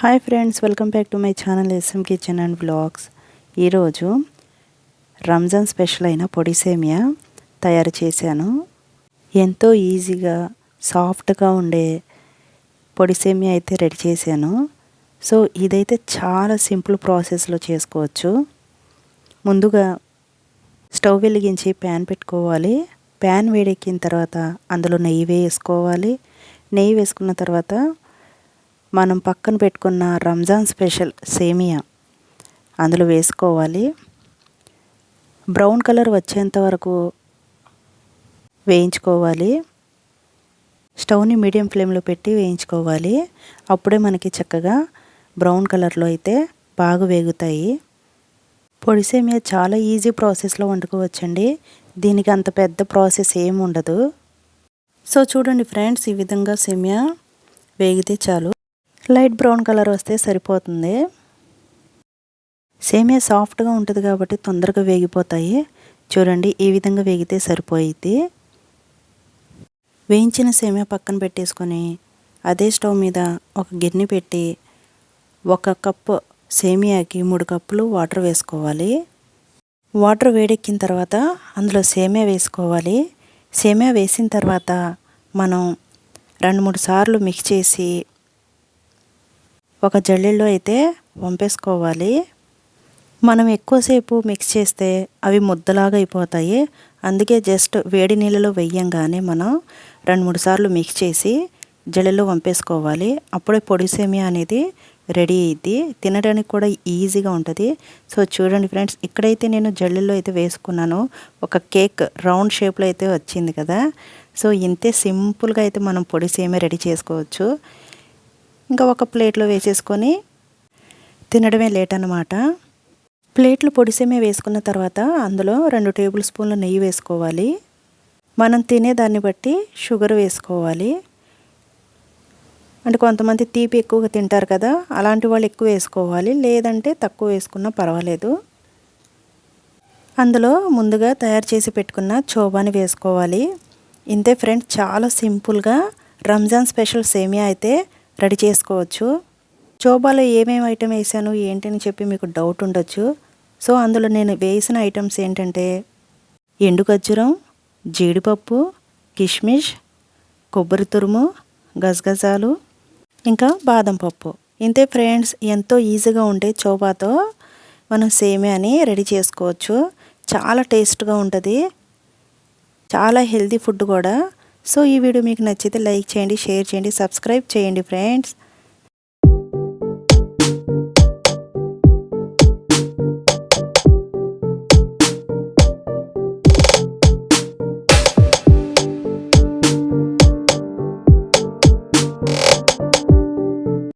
Hi friends, welcome back to my channel S M kitchen and vlogs. ఈరోజు Ramzan special అయిన పొడి సేమియా తయారు చేశాను. ఎంతో ఈజీగా సాఫ్ట్గా ఉండే పొడి సేమియా అయితే రెడీ చేశాను. సో ఇదైతే చాలా సింపుల్ ప్రాసెస్లో చేసుకోవచ్చు. ముందుగా స్టవ్ వెలిగించి ప్యాన్ పెట్టుకోవాలి. ప్యాన్ వేడెక్కిన తర్వాత అందులో నెయ్యి వేసుకోవాలి. నెయ్యి వేసుకున్న తర్వాత మనం పక్కన పెట్టుకున్న రంజాన్ స్పెషల్ సేమియా అందులో వేసుకోవాలి. బ్రౌన్ కలర్ వచ్చేంత వరకు వేయించుకోవాలి. స్టవ్ని మీడియం ఫ్లేమ్లో పెట్టి వేయించుకోవాలి. అప్పుడే మనకి చక్కగా బ్రౌన్ కలర్లో అయితే బాగా వేగుతాయి. పొడి సేమియా చాలా ఈజీ ప్రాసెస్లో వండుకోవచ్చండి. దీనికి అంత పెద్ద ప్రాసెస్ ఏమి ఉండదు. సో చూడండి ఫ్రెండ్స్, ఈ విధంగా సేమియా వేగితే చాలు. లైట్ బ్రౌన్ కలర్ వస్తే సరిపోతుంది. సేమియా సాఫ్ట్గా ఉంటుంది కాబట్టి తొందరగా వేగిపోతాయి. చూడండి, ఈ విధంగా వేగితే సరిపోయిద్ది. వేయించిన సేమియా పక్కన పెట్టేసుకొని అదే స్టవ్ మీద ఒక గిన్నె పెట్టి 1 కప్పు సేమియాకి 3 కప్పులు వాటర్ వేసుకోవాలి. వాటర్ వేడెక్కిన తర్వాత అందులో సేమియా వేసుకోవాలి. సేమియా వేసిన తర్వాత మనం 2-3 సార్లు మిక్స్ చేసి ఒక జల్లెల్లో అయితే వంపేసుకోవాలి. మనం ఎక్కువసేపు మిక్స్ చేస్తే అవి ముద్దలాగా అయిపోతాయి. అందుకే జస్ట్ వేడి నీళ్ళలో వేయంగానే మనం 2-3 సార్లు మిక్స్ చేసి జల్లెల్లో వంపేసుకోవాలి. అప్పుడే పొడి సేమియా అనేది రెడీ అయ్యిద్ది. తినడానికి కూడా ఈజీగా ఉంటుంది. సో చూడండి ఫ్రెండ్స్, ఇక్కడైతే నేను జల్లెల్లో అయితే వేసుకున్నాను. ఒక కేక్ రౌండ్ షేప్లో అయితే వచ్చింది కదా. సో ఇంతే సింపుల్గా అయితే మనం పొడి సేమియా రెడీ చేసుకోవచ్చు. ఇంకా ఒక ప్లేట్లో వేసేసుకొని తినడమే లేట్ అన్నమాట. ప్లేట్లో పొడి సేమియా వేసుకున్న తర్వాత అందులో 2 టేబుల్ స్పూన్ల నెయ్యి వేసుకోవాలి. మనం తినేదాన్ని బట్టి షుగర్ వేసుకోవాలి. అంటే కొంతమంది తీపి ఎక్కువగా తింటారు కదా, అలాంటి వాళ్ళు ఎక్కువ వేసుకోవాలి. లేదంటే తక్కువ వేసుకున్నా పర్వాలేదు. అందులో ముందుగా తయారు చేసి పెట్టుకున్న చోబాని వేసుకోవాలి. ఇంతే ఫ్రెండ్స్, చాలా సింపుల్గా రంజాన్ స్పెషల్ సేమియా అయితే రెడీ చేసుకోవచ్చు. చోబాలో ఏమేమి ఐటెం వేసాను ఏంటని చెప్పి మీకు డౌట్ ఉండొచ్చు. సో అందులో నేను వేసిన ఐటమ్స్ ఏంటంటే ఎండు ఖర్జూరం, జీడిపప్పు, కిష్మిష్, కొబ్బరి తురుము, గసగసాలు, ఇంకా బాదం పప్పు. ఇంతే ఫ్రెండ్స్, ఎంతో ఈజీగా ఉండే చోబాతో మనం సేమియాని రెడీ చేసుకోవచ్చు. చాలా టేస్ట్గా ఉంటుంది, చాలా హెల్తీ ఫుడ్ కూడా. సో ఈ వీడియో మీకు నచ్చితే లైక్ చేయండి, షేర్ చేయండి, సబ్స్క్రైబ్ చేయండి ఫ్రెండ్స్.